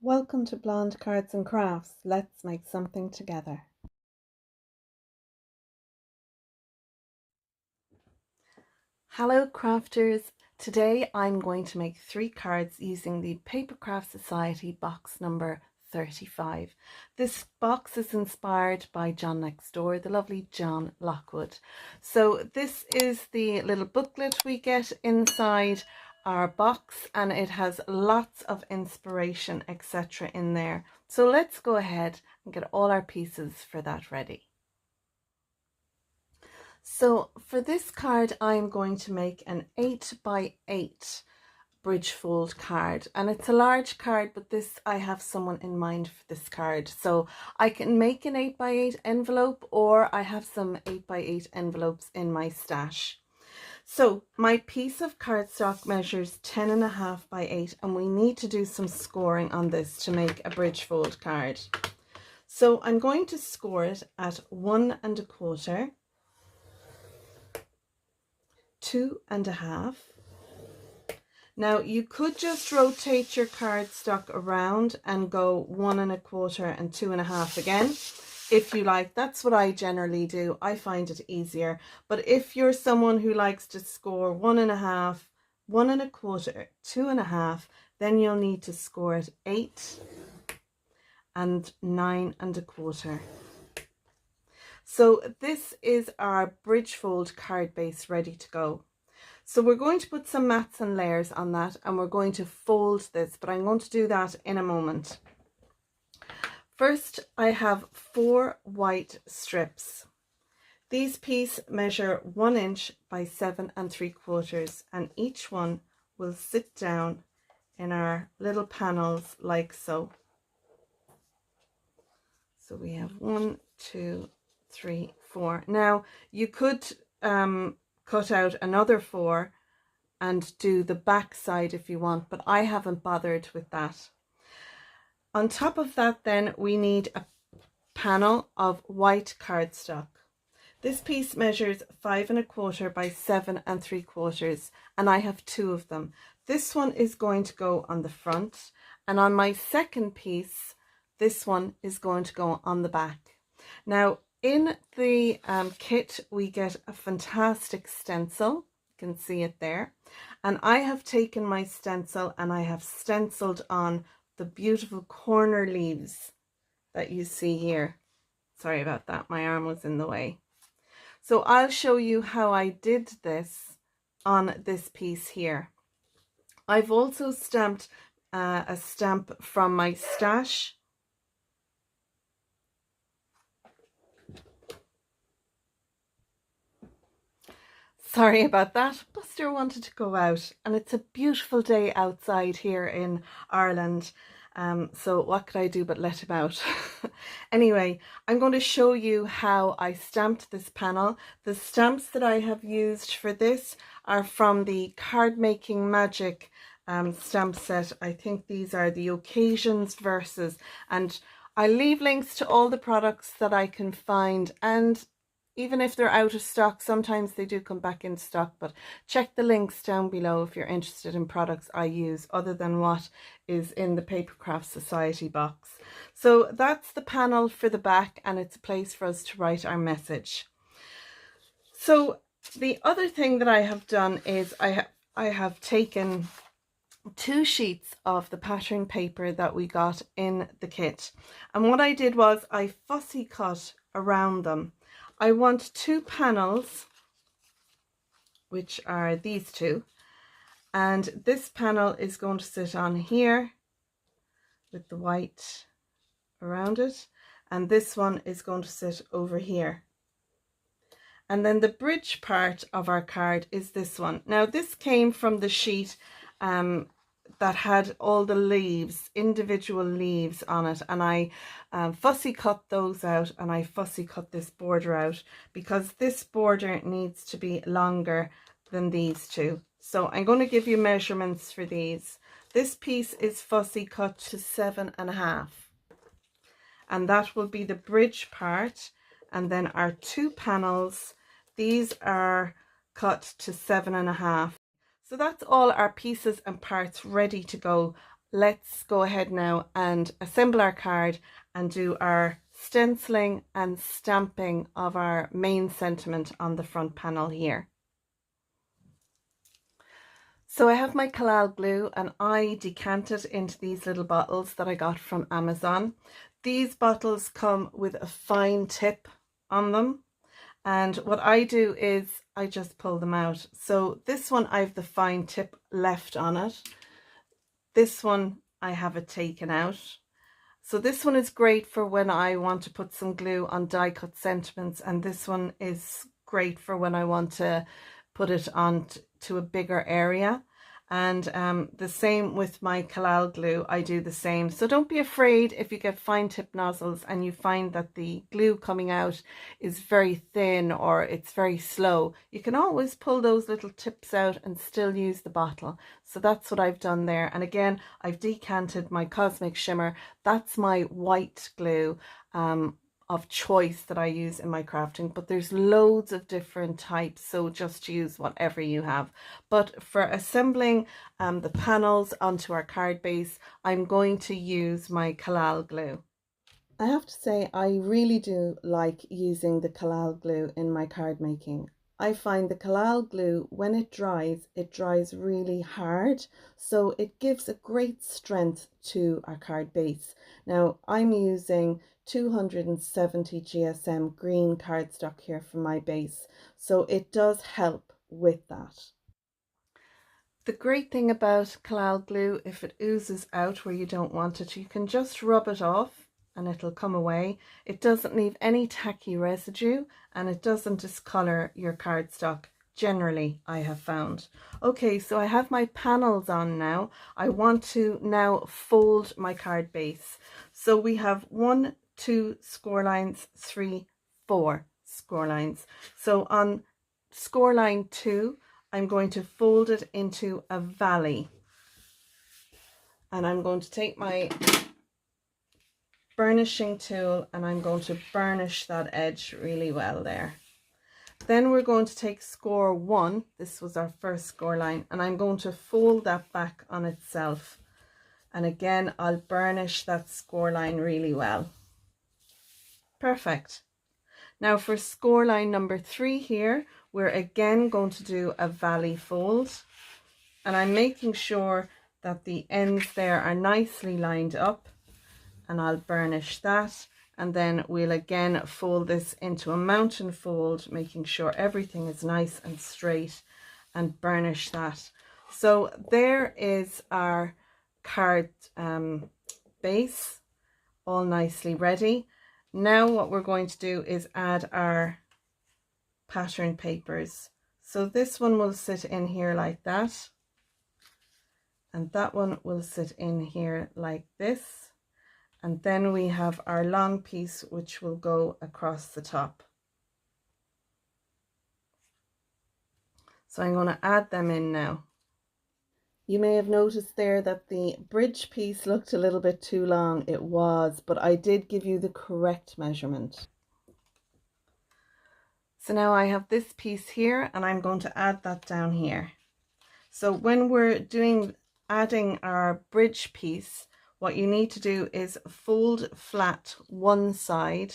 Welcome to Blonde Cards and Crafts. Let's make something together. Hello crafters! Today I'm going to make 3 cards using the Papercraft Society box number 35. This box is inspired by John next door, the lovely John Lockwood. So this is the little booklet we get inside our box, and it has lots of inspiration etc. in there. So let's go ahead and get all our pieces for that ready. So for this card I'm going to make an 8 by 8 Bridgefold card, and it's a large card, but this I have someone in mind for this card. So I can make an 8 by 8 envelope, or I have some 8 by 8 envelopes in my stash. So my piece of cardstock measures 10.5 by 8, and we need to do some scoring on this to make a Bridgefold card. So I'm going to score it at 1 1/4, 2 1/2. Now you could just rotate your cardstock around and go 1 1/4 and 2 1/2 again if you like. That's what I generally do. I find it easier. But if you're someone who likes to score 1 1/2, 1 1/4, 2 1/2, then you'll need to score it 8 and 9 1/4. So this is our Bridgefold card base ready to go. So we're going to put some mats and layers on that, and we're going to fold this, but I'm going to do that in a moment. First, I have 4 white strips. These pieces measure 1 inch by 7 3/4, and each one will sit down in our little panels like so. So we have 1, 2, 3, 4. Now you could cut out another 4 and do the back side if you want, but I haven't bothered with that. On top of that, then we need a panel of white cardstock. This piece measures 5 1/4 by 7 3/4, and I have 2 of them. This one is going to go on the front, and on my second piece this one is going to go on the back. Now in the kit we get a fantastic stencil. You can see it there, and I have taken my stencil and I have stenciled on the beautiful corner leaves that you see here. Sorry about that, my arm was in the way. So I'll show you how I did this on this piece here. I've also stamped a stamp from my stash. Sorry about that. Buster wanted to go out, and it's a beautiful day outside here in Ireland. So what could I do but let him out? Anyway, I'm going to show you how I stamped this panel. The stamps that I have used for this are from the Card Making Magic stamp set. I think these are the Occasions Verses, and I leave links to all the products that I can find, and even if they're out of stock, sometimes they do come back in stock, but check the links down below if you're interested in products I use other than what is in the Papercraft Society box. So that's the panel for the back, and it's a place for us to write our message. So the other thing that I have done is I have taken 2 sheets of the pattern paper that we got in the kit, and what I did was I fussy cut around them. I want 2 panels, which are these 2, and this panel is going to sit on here with the white around it, and this one is going to sit over here. And then the bridge part of our card is this one. Now this came from the sheet that had all the leaves, individual leaves on it, and I fussy cut those out, and I fussy cut this border out because this border needs to be longer than these 2. So I'm going to give you measurements for these. This piece is fussy cut to 7 1/2, and that will be the bridge part, and then our 2 panels, these are cut to 7 1/2. So that's all our pieces and parts ready to go let's go ahead now and assemble our card and do our stenciling and stamping of our main sentiment on the front panel here. So I have my collal glue and I decant it into these little bottles that I got from Amazon. These bottles come with a fine tip on them, and what I do is I just pull them out. So this one I have the fine tip left on it. This one I have it taken out. So this one is great for when I want to put some glue on die cut sentiments, and this one is great for when I want to put it on to a bigger area. And the same with my collal glue, I do the same. So don't be afraid if you get fine tip nozzles and you find that the glue coming out is very thin or it's very slow. You can always pull those little tips out and still use the bottle. So that's what I've done there. And again, I've decanted my Cosmic Shimmer. That's my white glue of choice that I use in my crafting, but there's loads of different types, so just use whatever you have. But for assembling the panels onto our card base, I'm going to use my collal glue. I have to say I really do like using the collal glue in my card making. I find the collal glue, when it dries really hard, so it gives a great strength to our card base. Now I'm using 270 GSM green cardstock here for my base, so it does help with that. The great thing about collal glue, if it oozes out where you don't want it, you can just rub it off and it'll come away. It doesn't leave any tacky residue and it doesn't discolor your cardstock, generally, I have found. Okay, so I have my panels on now. I want to now fold my card base. So we have 1, 2 score lines, 3, 4 score lines. So on score line 2, I'm going to fold it into a valley. And I'm going to take my burnishing tool and I'm going to burnish that edge really well there. Then we're going to take score 1, this was our first score line, and I'm going to fold that back on itself. And again, I'll burnish that score line really well. Perfect. Now for score line number 3 here, we're again going to do a valley fold. And I'm making sure that the ends there are nicely lined up. And I'll burnish that, and then we'll again fold this into a mountain fold, making sure everything is nice and straight, and burnish that. So there is our card base, all nicely ready. Now what we're going to do is add our pattern papers. So this one will sit in here like that, and that one will sit in here like this. And then we have our long piece which will go across the top. So I'm going to add them in now. You may have noticed there that the bridge piece looked a little bit too long. It was, but I did give you the correct measurement. So now I have this piece here and I'm going to add that down here. So when we're adding our bridge piece, what you need to do is fold flat one side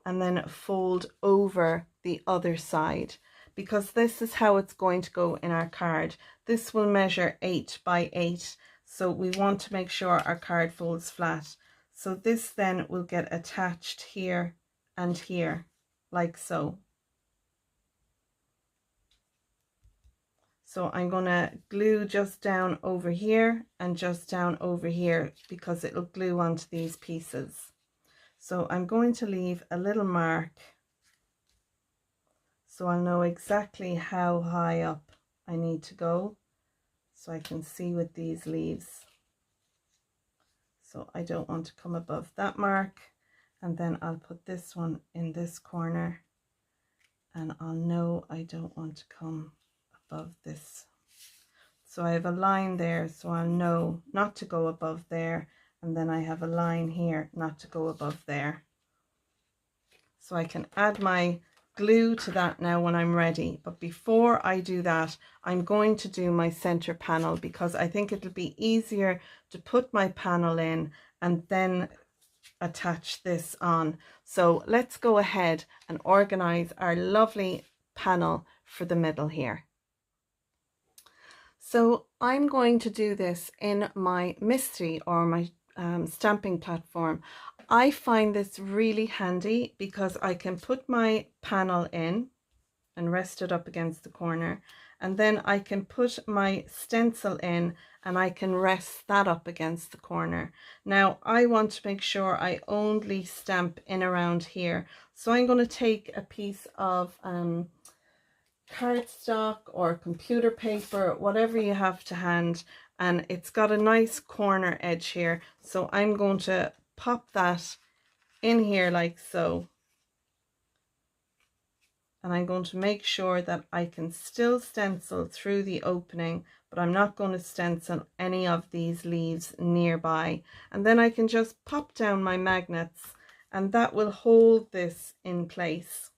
and then fold over the other side, because this is how it's going to go in our card. This will measure 8 by 8, so we want to make sure our card folds flat. So this then will get attached here and here, like so. So I'm going to glue just down over here and just down over here because it'll glue onto these pieces. So I'm going to leave a little mark so I'll know exactly how high up I need to go, so I can see with these leaves. So I don't want to come above that mark, and then I'll put this one in this corner and I'll know I don't want to come above this. So I have a line there, so I'll know not to go above there, and then I have a line here not to go above there. So I can add my glue to that now when I'm ready. But before I do that, I'm going to do my center panel, because I think it'll be easier to put my panel in and then attach this on. So let's go ahead and organize our lovely panel for the middle here. So I'm going to do this in my MISTI, or my stamping platform. I find this really handy because I can put my panel in and rest it up against the corner, and then I can put my stencil in and I can rest that up against the corner. Now I want to make sure I only stamp in around here, so I'm going to take a piece of cardstock or computer paper, whatever you have to hand, and it's got a nice corner edge here, so I'm going to pop that in here like so, and I'm going to make sure that I can still stencil through the opening, but I'm not going to stencil any of these leaves nearby. And then I can just pop down my magnets and that will hold this in place.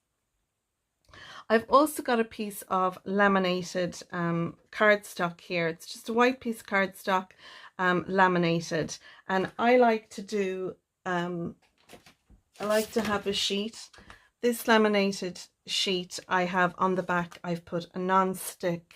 I've also got a piece of laminated cardstock here. It's just a white piece of cardstock, laminated, and I like to do I like to have a sheet. This laminated sheet I have on the back, I've put a non-slip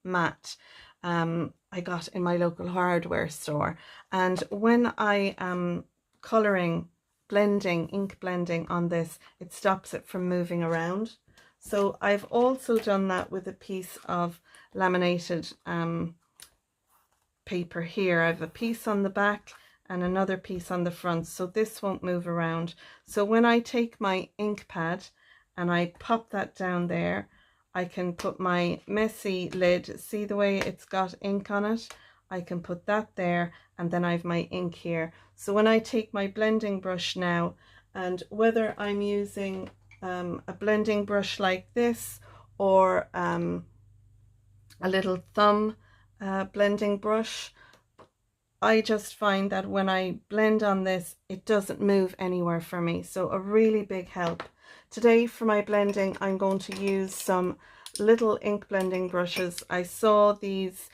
mat I got in my local hardware store, and when I am colouring, ink blending on this, it stops it from moving around. So I've also done that with a piece of laminated paper here. I have a piece on the back and another piece on the front, so this won't move around. So when I take my ink pad and I pop that down there, I can put my messy lid, see the way it's got ink on it, I can put that there, and then I have my ink here. So when I take my blending brush now, and whether I'm using a blending brush like this or a little thumb blending brush, I just find that when I blend on this, it doesn't move anywhere for me. So a really big help. Today for my blending, I'm going to use some little ink blending brushes. I saw these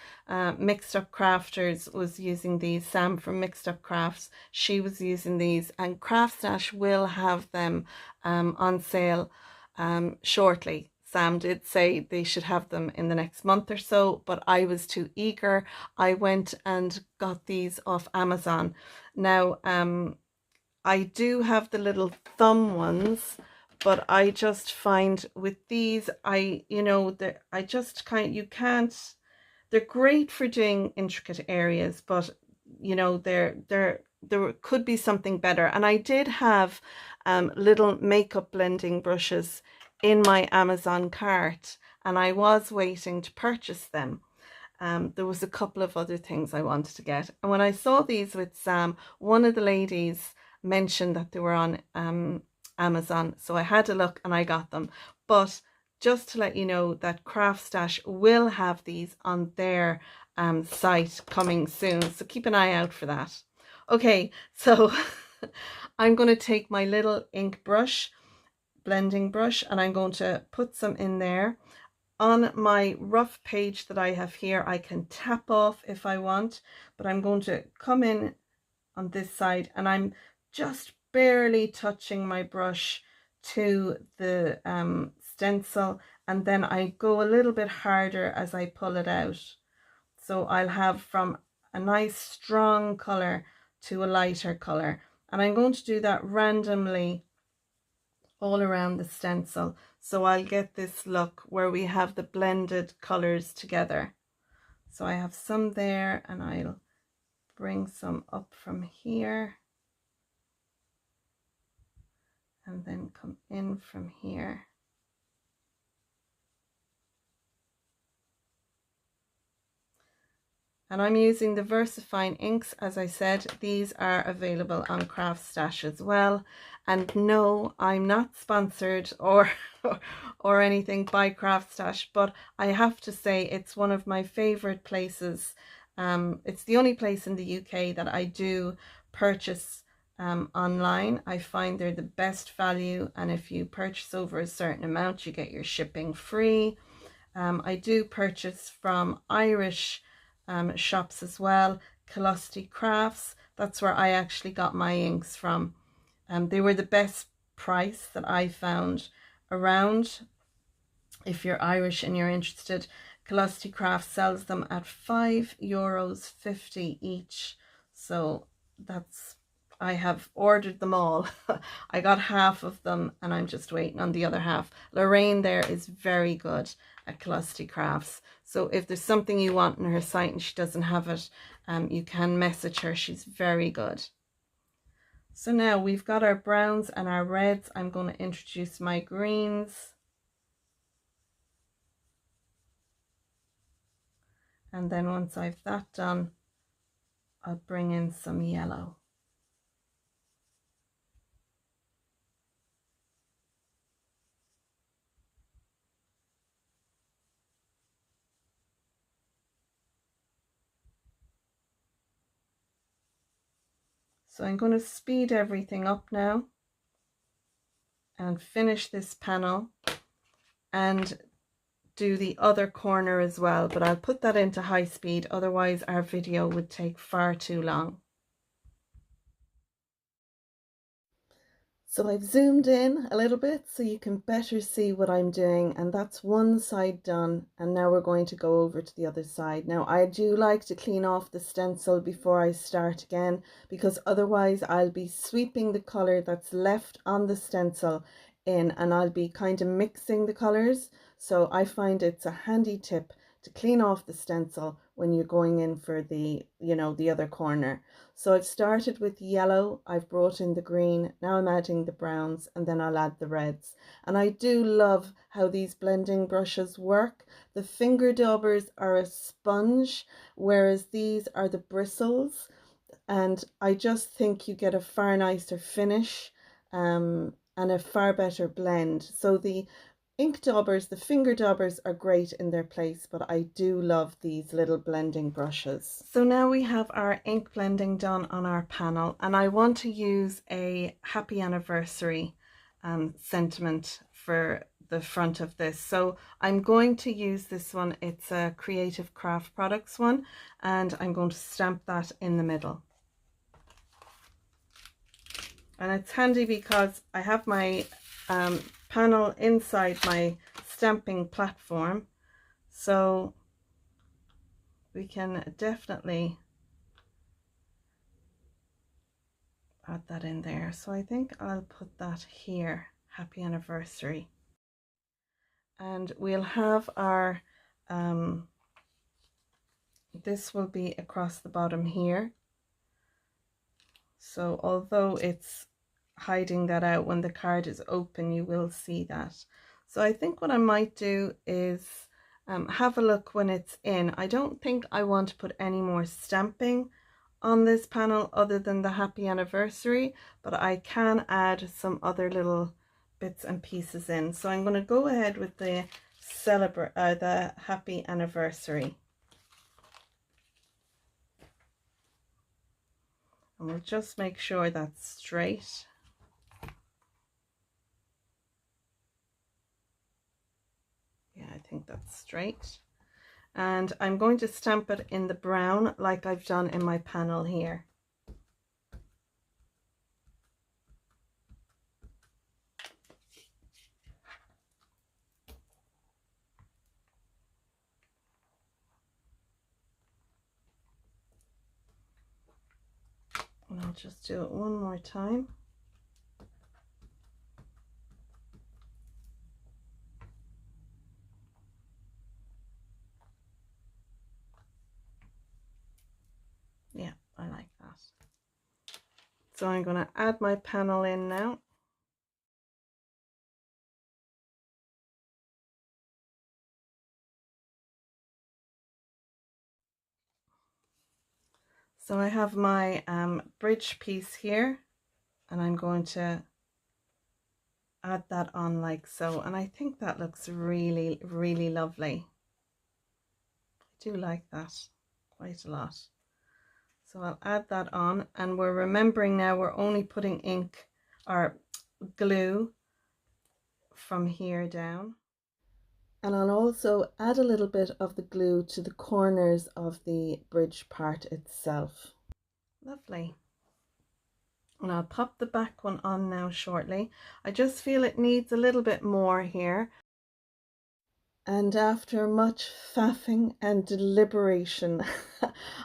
Mixed Up Crafters was using these. Sam from Mixed Up Crafts, she was using these, and Craft Stash will have them on sale shortly. Sam did say they should have them in the next month or so, but I was too eager. I went and got these off Amazon. Now, I do have the little thumb ones, but I just find with these, I just they're great for doing intricate areas, but you know, there could be something better. And I did have little makeup blending brushes in my Amazon cart, and I was waiting to purchase them. There was a couple of other things I wanted to get, and when I saw these with Sam, one of the ladies mentioned that they were on Amazon, so I had a look and I got them. But just to let you know that Craft Stash will have these on their site coming soon, so keep an eye out for that. Okay, so I'm going to take my little ink brush, blending brush, and I'm going to put some in there. On my rough page that I have here, I can tap off if I want, but I'm going to come in on this side and I'm just barely touching my brush to the stencil, and then I go a little bit harder as I pull it out. So I'll have from a nice strong color to a lighter color, and I'm going to do that randomly all around the stencil, so I'll get this look where we have the blended colors together. So I have some there, and I'll bring some up from here and then come in from here. And I'm using the Versafine inks, as I said. These are available on Craft Stash as well. And no, I'm not sponsored or anything by Craft Stash, but I have to say it's one of my favorite places. It's the only place in the UK that I do purchase online. I find they're the best value, and if you purchase over a certain amount, you get your shipping free. I do purchase from Irish shops as well, Killusty Crafts. That's where I actually got my inks from. They were the best price that I found around. If you're Irish and you're interested, Killusty Craft sells them at €5.50 each. So that's, I have ordered them all. I got half of them and I'm just waiting on the other half. Lorraine there is very good at Killusty Crafts. So if there's something you want on her site and she doesn't have it, you can message her. She's very good. So now we've got our browns and our reds. I'm going to introduce my greens. And then once I've that done, I'll bring in some yellow. So I'm going to speed everything up now and finish this panel and do the other corner as well, but I'll put that into high speed, otherwise our video would take far too long. So I've zoomed in a little bit so you can better see what I'm doing, and that's one side done, and now we're going to go over to the other side. Now I do like to clean off the stencil before I start again, because otherwise I'll be sweeping the colour that's left on the stencil in, and I'll be kind of mixing the colours. So I find it's a handy tip to clean off the stencil when you're going in for the, the other corner. So I've started with yellow, I've brought in the green, now I'm adding the browns, and then I'll add the reds. And I do love how these blending brushes work. The finger daubers are a sponge, whereas these are the bristles. And I just think you get a far nicer finish and a far better blend. So the ink daubers, the finger daubers are great in their place, but I do love these little blending brushes. So now we have our ink blending done on our panel, and I want to use a happy anniversary sentiment for the front of this. So I'm going to use this one. It's a Creative Craft Products one, and I'm going to stamp that in the middle. And it's handy because I have my panel inside my stamping platform, so we can definitely add that in there. So I think I'll put that here, happy anniversary, and we'll have our this will be across the bottom here. So although it's hiding that out, when the card is open you will see that. So I think what I might do is have a look when it's in. I don't think I want to put any more stamping on this panel other than the happy anniversary, but I can add some other little bits and pieces in. So I'm going to go ahead with the the happy anniversary. And we'll just make sure that's straight. Yeah, I think that's straight. And I'm going to stamp it in the brown like I've done in my panel here. And I'll just do it one more time. Yeah, I like that. So I'm going to add my panel in now. So I have my bridge piece here, and I'm going to add that on like so, and I think that looks really, really lovely. I do like that quite a lot. So I'll add that on, and we're remembering now we're only putting ink or glue from here down. And I'll also add a little bit of the glue to the corners of the bridge part itself. Lovely. And I'll pop the back one on now shortly. I just feel it needs a little bit more here. And after much faffing and deliberation,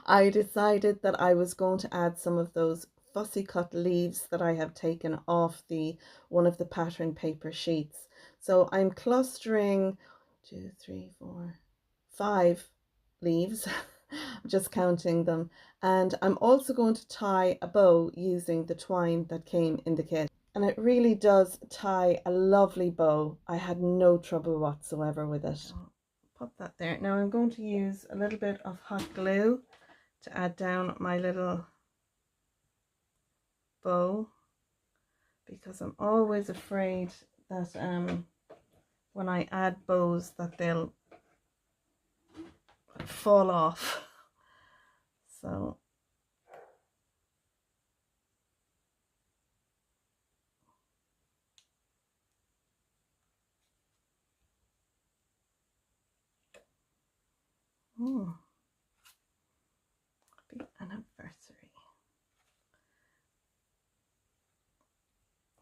I decided that I was going to add some of those fussy cut leaves that I have taken off one of the pattern paper sheets. So I'm clustering 2, 3, 4, 5 leaves. I'm just counting them, and I'm also going to tie a bow using the twine that came in the kit. And it really does tie a lovely bow. I had no trouble whatsoever with it. So pop that there. Now I'm going to use a little bit of hot glue to add down my little bow, because I'm always afraid that when I add bows that they'll fall off. So happy anniversary.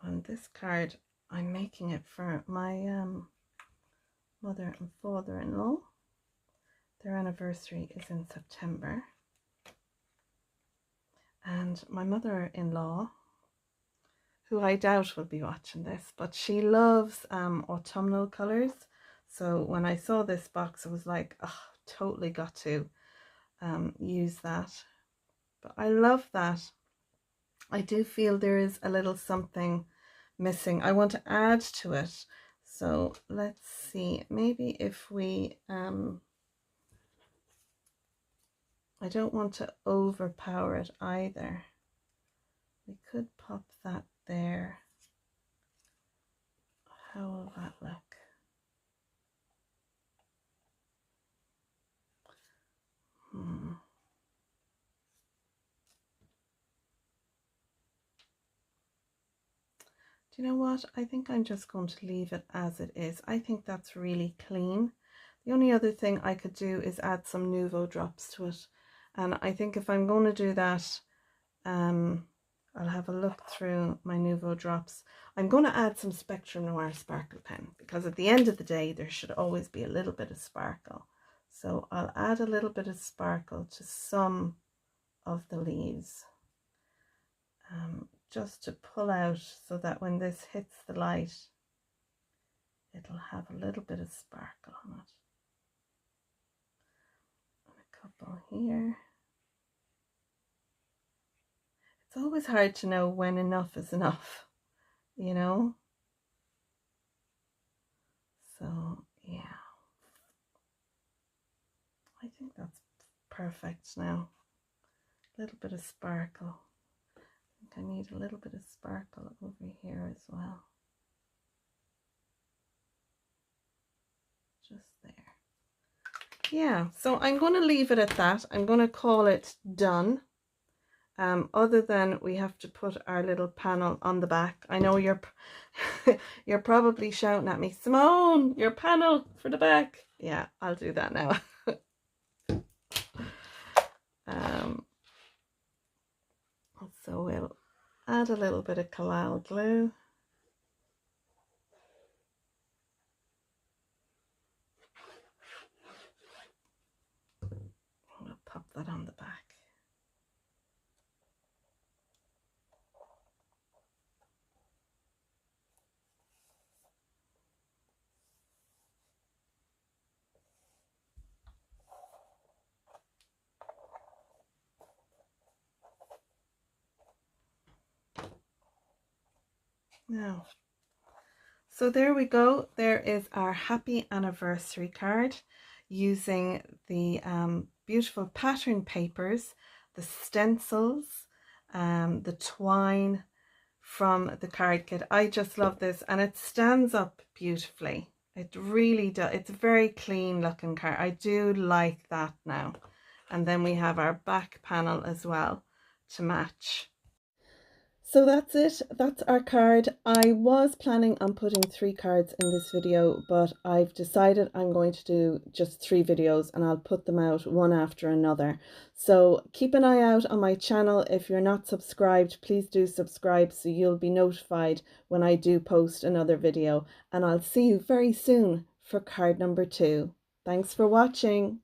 On this card, I'm making it for my mother and father-in-law. Their anniversary is in September. And my mother-in-law, who I doubt will be watching this, but she loves autumnal colours. So when I saw this box, I was like, oh, totally got to use that. But I love that. I do feel there is a little something missing. I want to add to it. So let's see, maybe if we, I don't want to overpower it either. We could pop that there. How will that look? Do you know what? I think I'm just going to leave it as it is. I think that's really clean. The only other thing I could do is add some Nuvo drops to it. And I think if I'm going to do that, I'll have a look through my Nuvo drops. I'm going to add some Spectrum Noir sparkle pen, because at the end of the day, there should always be a little bit of sparkle. So I'll add a little bit of sparkle to some of the leaves. Just to pull out so that when this hits the light, it'll have a little bit of sparkle on it. And a couple here. It's always hard to know when enough is enough, you know? So, yeah. I think that's perfect now. A little bit of sparkle. I need a little bit of sparkle over here as well. Just there. Yeah, so I'm going to leave it at that. I'm going to call it done. Other than we have to put our little panel on the back. I know you're you're probably shouting at me, Simone, your panel for the back. Yeah, I'll do that now. So we'll add a little bit of Collal glue. We'll pop that on the back. Now, so there we go. There is our happy anniversary card using the beautiful pattern papers, the stencils, the twine from the card kit. I just love this, and it stands up beautifully. It really does. It's a very clean looking card. I do like that now. And then we have our back panel as well to match. So that's it, that's our card. I was planning on putting 3 cards in this video, but I've decided I'm going to do just 3 videos and I'll put them out one after another. So keep an eye out on my channel. If you're not subscribed, please do subscribe so you'll be notified when I do post another video. And I'll see you very soon for card number 2. Thanks for watching.